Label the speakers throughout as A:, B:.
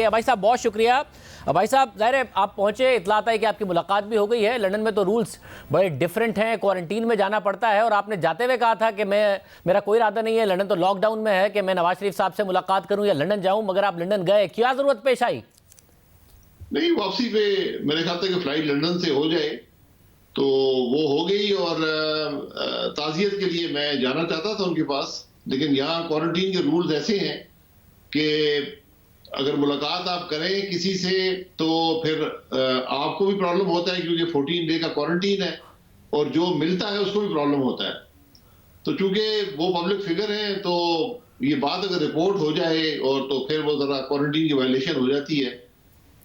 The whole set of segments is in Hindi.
A: भाई साहब बहुत शुक्रिया। भाई साहब ज़ाहिर है आप पहुंचे, इतला आता है कि आपकी मुलाकात भी हो गई है। लंदन में तो रूल्स बड़े डिफरेंट हैं, क्वारंटीन में जाना पड़ता है और आपने जाते हुए कहा था कि मेरा कोई इरादा नहीं है, लंदन तो लॉकडाउन में है, कि मैं नवाज शरीफ साहब से मुलाकात करूं या लंदन जाऊं, मगर आप लंदन गए, क्या ज़रूरत पेश आई?
B: नहीं, वापसी पे मेरे ख्याल था कि फ्लाइट लंदन से हो जाए तो वो हो गई और ताज़ियत के लिए मैं जाना चाहता था उनके पास, लेकिन यहाँ क्वारंटीन के रूल्स ऐसे हैं कि अगर मुलाकात आप करें किसी से तो फिर आपको भी प्रॉब्लम होता है क्योंकि 14 डे का क्वारंटीन है और जो मिलता है उसको भी प्रॉब्लम होता है। तो चूंकि वो पब्लिक फिगर हैं तो ये बात अगर रिपोर्ट हो जाए और तो फिर वो जरा क्वारंटीन की वायलेशन हो जाती है,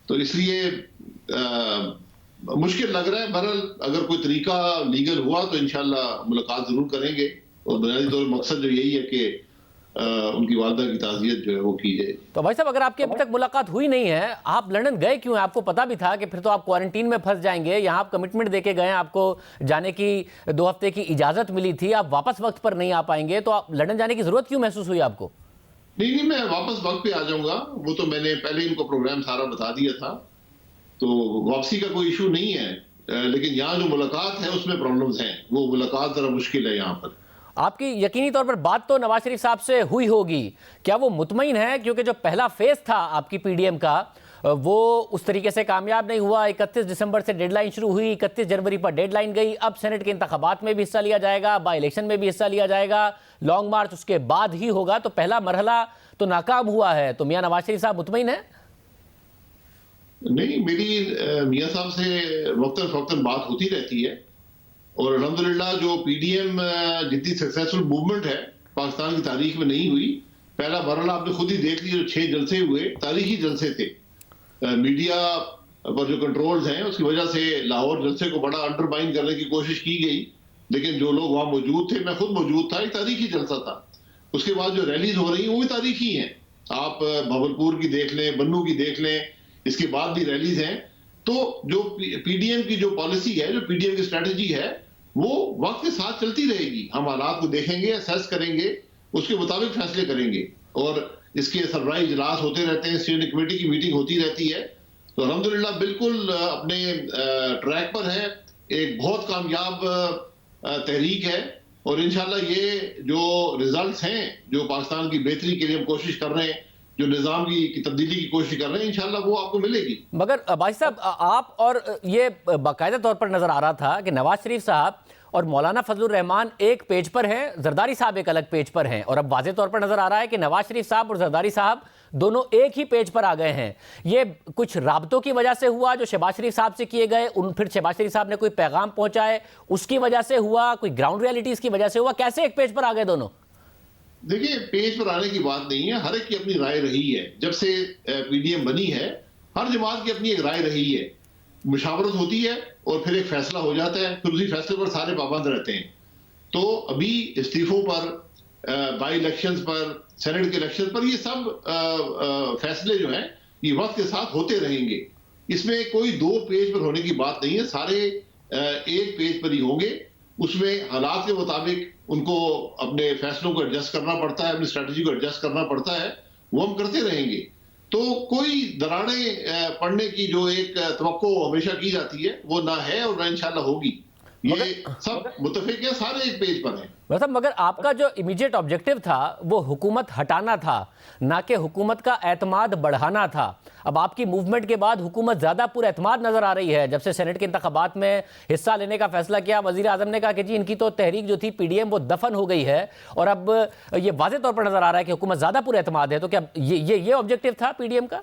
B: तो इसलिए मुश्किल लग रहा है। बहरहाल अगर कोई तरीका लीगल हुआ तो इंशाल्लाह मुलाकात जरूर करेंगे और बुनियादी तौर पर मकसद जो यही है कि उनकी वालदा की ताज़ियत जो है वो की जाए।
A: तो भाई साहब अगर आपकी अभी तक मुलाकात हुई नहीं है, आप लंदन गए क्यों हैं? आपको पता भी था कि फिर तो आप क्वारंटीन में फंस जाएंगे। यहाँ आप कमिटमेंट देके गए, आपको जाने की 2 हफ्ते की इजाजत मिली थी, आप वापस वक्त पर नहीं आ पाएंगे, तो आप लंदन जाने की जरूरत क्यों महसूस हुई आपको?
B: नहीं, मैं वापस वक्त पे आ जाऊंगा। वो तो मैंने पहले इनको प्रोग्राम सारा बता दिया था, तो वापसी का कोई इशू नहीं है। लेकिन यहाँ जो मुलाकात है उसमें प्रॉब्लम्स हैं, वो मुलाकात जरा मुश्किल है यहाँ पर।
A: आपकी यकीनी तौर पर बात तो नवाज शरीफ साहब से हुई होगी, क्या वो मुतमईन है? क्योंकि जो पहला फेज था आपकी पीडीएम का वो उस तरीके से कामयाब नहीं हुआ। 31 दिसंबर से डेडलाइन शुरू हुई, 31 जनवरी पर डेडलाइन गई। अब सेनेट के इंतखाबात में भी हिस्सा लिया जाएगा, बाई इलेक्शन में भी हिस्सा लिया जाएगा, लॉन्ग मार्च उसके बाद ही होगा, तो पहला मरहला तो नाकाम हुआ है। तो मियां नवाज शरीफ साहब मुतमईन है?
B: नहीं, मेरी मियां साहब से वक्तन फवक्तन बात होती रहती है और अल्हम्दुलिल्लाह जो पीडीएम जितनी सक्सेसफुल मूवमेंट है पाकिस्तान की तारीख में नहीं हुई। पहला मरहला आपने खुद ही देख लिया, जो 6 जलसे हुए, तारीखी जलसे थे। मीडिया पर जो कंट्रोल्स हैं उसकी वजह से लाहौर जलसे को बड़ा अंडरमाइन करने की कोशिश की गई, लेकिन जो लोग वहां मौजूद थे, मैं खुद मौजूद था, एक तारीखी जलसा था। उसके बाद जो रैलीज हो रही हैं वो भी तारीखी हैं। आप भावलपुर की देख लें, बन्नू की देख लें, इसके बाद भी रैलीज हैं। तो जो पीडीएम की जो पॉलिसी है, जो पीडीएम की स्ट्रेटेजी है, वो वक्त के साथ चलती रहेगी। हम हालात को देखेंगे, असेस करेंगे, उसके मुताबिक फैसले करेंगे और इसके सरबराही इजलास होते रहते हैं, स्टीयरिंग कमेटी की मीटिंग होती रहती है। तो अल्हम्दुलिल्लाह बिल्कुल अपने ट्रैक पर है। एक बहुत कामयाब तहरीक है और इंशाल्लाह ये जो रिजल्ट्स हैं, जो पाकिस्तान की बेहतरी के लिए हम कोशिश कर रहे हैं, जो निज़ाम की तब्दीली की कोशिश कर रहे हैं, इंशाल्लाह वो आपको मिलेगी।
A: मगर भाई साहब आप और ये बाकायदा तौर पर नजर आ रहा था कि नवाज शरीफ साहब और मौलाना फजलुर रहमान एक पेज पर हैं, जरदारी साहब एक अलग पेज पर हैं, और अब वाज़े तौर पर नजर आ रहा है कि नवाज शरीफ साहब और जरदारी साहब दोनों एक ही पेज पर आ गए हैं। ये कुछ राबतों की वजह से हुआ जो शहबाज शरीफ साहब से किए गए, फिर शहबाज शरीफ साहब ने कोई पैगाम पहुंचाए उसकी वजह से हुआ, कोई ग्राउंड रियलिटीज की वजह से हुआ? कैसे एक पेज पर आ गए दोनों?
B: देखिए, पेज पर आने की बात नहीं है, हर एक की अपनी राय रही है। जब से पीडीएम बनी है, हर जमात की अपनी एक राय रही है। मुशावरत होती है और फिर एक फैसला हो जाता है, फिर उसी फैसले पर सारे पाबंद रहते हैं। तो अभी इस्तीफों पर, बाई इलेक्शंस पर, सेनेट के इलेक्शन पर, ये सब फैसले जो हैं ये वक्त के साथ होते रहेंगे। इसमें कोई 2 पेज पर होने की बात नहीं है, सारे एक पेज पर ही होंगे। उसमें हालात के मुताबिक उनको अपने फैसलों को एडजस्ट करना पड़ता है, अपनी स्ट्रेटजी को एडजस्ट करना पड़ता है, वो हम करते रहेंगे। तो कोई दरारें पड़ने की जो एक तवक्को हमेशा की जाती है वो ना है और ना इंशाल्लाह होगी। ये सब मुत्तफिक है, सारे एक पेज पर हैं।
A: मतलब मगर आपका जो इमीडिएट ऑब्जेक्टिव था वो हुकूमत हटाना था, ना कि हुकूमत का एतमाद बढ़ाना था। अब आपकी मूवमेंट के बाद हुकूमत ज़्यादा पुरएतमाद नज़र आ रही है। जब से सेनेट के इंतखाबात में हिस्सा लेने का फैसला किया, वज़ीर आज़म ने कहा कि जी इनकी तो तहरीक जो थी पीडीएम वो दफन हो गई है, और अब ये वाज़े तौर पर नज़र आ रहा है कि हुकूमत ज़्यादा पुरएतमाद है। तो क्या ये ऑब्जेक्टिव था पीडीएम का?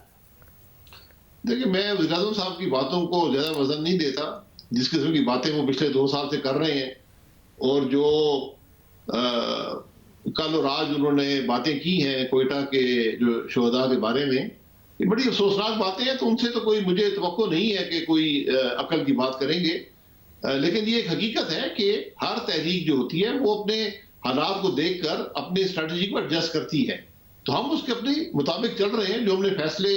B: देखिए, मैं वज़ीर आज़म साहब की बातों को ज़्यादा वजन नहीं देता। जिस किस्म की बातें वो पिछले 2 साल से कर रहे हैं और जो कल और आज उन्होंने बातें की हैं कोयटा के जो शोहदा के बारे में, ये बड़ी अफसोसनाक बातें हैं। तो उनसे तो कोई मुझे तवक्को नहीं है कि कोई अकल की बात करेंगे। लेकिन ये एक हकीकत है कि हर तहरीक जो होती है वो अपने हालात को देखकर अपनी स्ट्रेटजी को एडजस्ट करती है। तो हम उसके अपने मुताबिक चल रहे हैं। जो हमने फैसले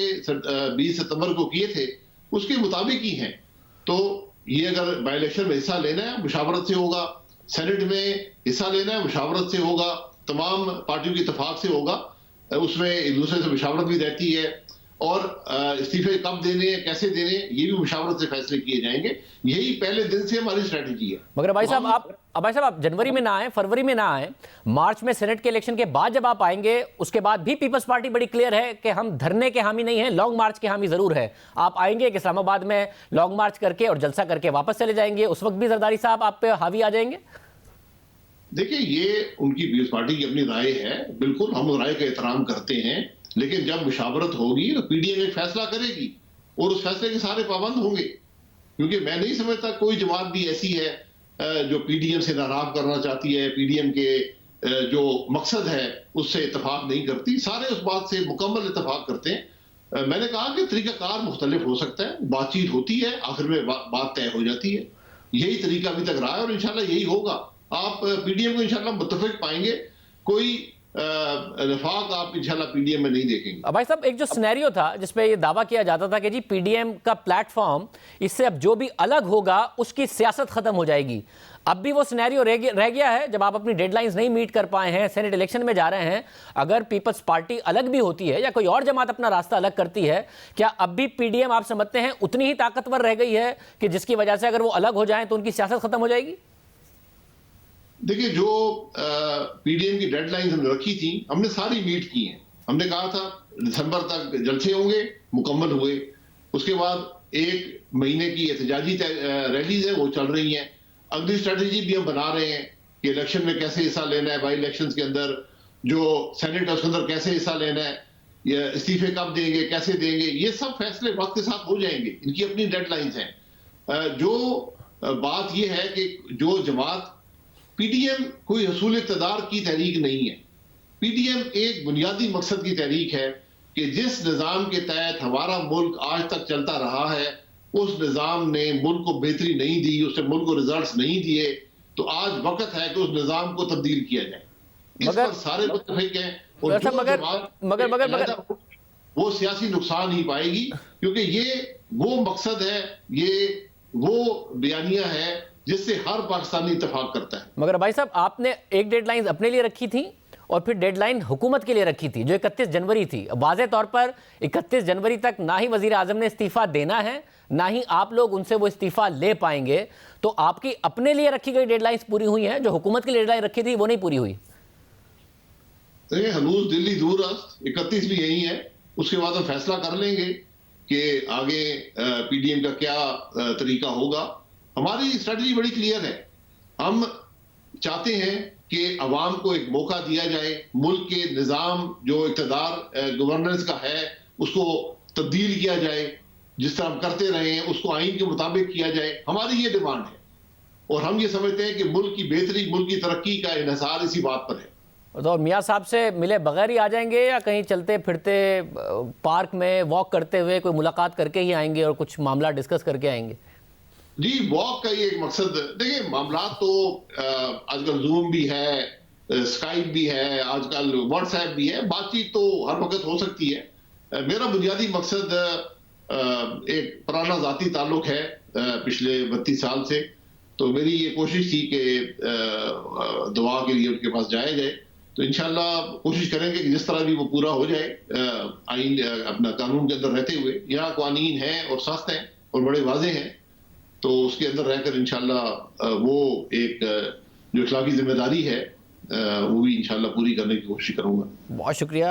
B: 20 सितंबर को किए थे उसके मुताबिक ही हैं। तो ये अगर बाई इलेक्शन में हिस्सा लेना है मुशावरत से होगा, सेनेट में हिस्सा लेना है मुशावरत से होगा, तमाम पार्टियों के इत्तेफाक से होगा, उसमें एक दूसरे से मुशावरत भी रहती है और इस्तीफे कब देने हैं, कैसे देने हैं, ये भी मुशावरत से फैसले किए जाएंगे। यही पहले दिन से हमारी स्ट्रेटजी है।
A: मगर भाई साहब आप जनवरी में ना आए, फरवरी में ना आए, मार्च में सेनेट के इलेक्शन के बाद जब आप आएंगे, उसके बाद भी पीपल्स पार्टी बड़ी क्लियर है कि हम धरने के हामी नहीं हैं, लॉन्ग मार्च के हामी जरूर है। आप आएंगे कि इस्लामाबाद में लॉन्ग मार्च करके और जलसा करके वापस चले जाएंगे, उस वक्त भी जरदारी साहब आप पे हावी आ जाएंगे?
B: देखिए, ये उनकी पीपल्स पार्टी की अपनी राय है, बिल्कुल हम राय का एहतराम करते हैं, लेकिन जब मुशावरत होगी तो पीडीएम एक फैसला करेगी और उस फैसले के सारे पाबंद होंगे। क्योंकि मैं नहीं समझता कोई जमात भी ऐसी है जो पीडीएम से नाराज करना चाहती है, पीडीएम के जो मकसद है उससे इत्तेफाक नहीं करती, सारे उस बात से मुकम्मल इत्तेफाक करते हैं। मैंने कहा कि तरीकाकार मुख्तलिफ हो सकता है, बातचीत होती है, आखिर में बात तय हो जाती है। यही तरीका अभी तक रहा है और इंशाल्लाह यही होगा। आप पीडीएम को इंशाल्लाह मुत्तफिक पाएंगे, कोई निफाक आप इंशाल्लाह पीडीएम में नहीं देखेंगे।
A: भाई साहब, एक जो सिनेरियो था जिसपे ये दावा किया जाता था कि जी पीडीएम का प्लेटफॉर्म, इससे अब जो भी अलग होगा उसकी सियासत खत्म हो जाएगी, अब भी वो सिनेरियो रह गया है? जब आप अपनी डेडलाइंस नहीं मीट कर पाए हैं, सेनेट इलेक्शन में जा रहे हैं, अगर पीपल्स पार्टी अलग भी होती है या कोई और जमात अपना रास्ता अलग करती है, क्या अब भी पीडीएम आप समझते हैं उतनी ही ताकतवर रह गई है कि जिसकी वजह से अगर वो अलग हो जाए तो उनकी सियासत खत्म हो जाएगी?
B: देखिए, जो पीडीएम की डेडलाइन हमने रखी थी, हमने सारी मीट की हैं। हमने कहा था दिसंबर तक जलसे होंगे, मुकम्मल हुए। उसके बाद 1 महीने की एहतजाजी रैलीज है वो चल रही हैं। अगली स्ट्रेटेजी भी हम बना रहे हैं कि इलेक्शन में कैसे हिस्सा लेना है, बाई इलेक्शन के अंदर जो सेनेट है उसके अंदर कैसे हिस्सा लेना है, या इस्तीफे कब देंगे, कैसे देंगे, ये सब फैसले वक्त के साथ हो जाएंगे। इनकी अपनी डेडलाइंस हैं। जो बात यह है कि जो जमात, पीडीएम कोई हसूल इक़्तिदार की तहरीक नहीं है। पीडीएम एक बुनियादी मकसद की तहरीक है कि जिस निज़ाम के तहत हमारा मुल्क आज तक चलता रहा है, उस निज़ाम ने मुल्क को बेहतरी नहीं दी, उसने मुल्क को रिजल्ट्स नहीं दिए, तो आज वक्त है कि उस निज़ाम को तब्दील किया जाए। इस पर सारे मुत्तफिक हैं और मगर वो सियासी नुकसान ही पाएगी, क्योंकि ये वो मकसद है, ये वो बयानिया है जिससे हर पाकिस्तानी इत्तेफाक करता है।
A: मगर भाई साहब, आपने एक डेडलाइन अपने लिए रखी थी और फिर डेडलाइन हुकूमत के लिए रखी थी जो 31 जनवरी थी। वाज़े तौर पर 31 जनवरी तक ना ही वजीर आजम ने इस्तीफा देना है, ना ही आप लोग उनसे वो इस्तीफा ले पाएंगे। तो आपकी अपने लिए रखी गई डेडलाइंस पूरी हुई हैं, जो हुकूमत के लिए डेडलाइन रखी थी वो नहीं पूरी हुई।
B: हनूज दिल्ली दूर 31 भी यही है, उसके बाद हम फैसला कर लेंगे कि आगे पीडीएम का क्या तरीका होगा। हमारी स्ट्रेटजी बड़ी क्लियर है। हम चाहते हैं कि अवाम को एक मौका दिया जाए, मुल्क के निज़ाम जो इक़्तिदार गवर्नेंस का है उसको तब्दील किया जाए, जिस तरह हम करते रहे हैं उसको आइन के मुताबिक किया जाए। हमारी ये डिमांड है और हम ये समझते हैं कि मुल्क की बेहतरी, मुल्क की तरक्की का इन्हिसार इसी बात पर है।
A: तो मियाँ साहब से मिले बगैर ही आ जाएंगे या कहीं चलते फिरते पार्क में वॉक करते हुए कोई मुलाकात करके ही आएंगे और कुछ मामला डिस्कस करके आएंगे?
B: जी, वॉक का ये एक मकसद, देखिए मामला तो आजकल जूम भी है, स्काइप भी है, आजकल व्हाट्सएप भी है, बातचीत तो हर वक्त हो सकती है। मेरा बुनियादी मकसद एक पुराना जाती ताल्लुक है पिछले 32 साल से, तो मेरी ये कोशिश थी कि दुआ के लिए उनके पास जाया जाए। तो इंशाल्लाह कोशिश करेंगे कि जिस तरह भी वो पूरा हो जाए, आइन अपना कानून के अंदर रहते हुए। यहाँ कानून हैं और सख्त हैं और बड़े वाजे हैं, तो उसके अंदर रहकर इंशाल्लाह वो एक जो इखलाकी जिम्मेदारी है वो भी इंशाल्लाह पूरी करने की कोशिश करूंगा।
A: बहुत शुक्रिया।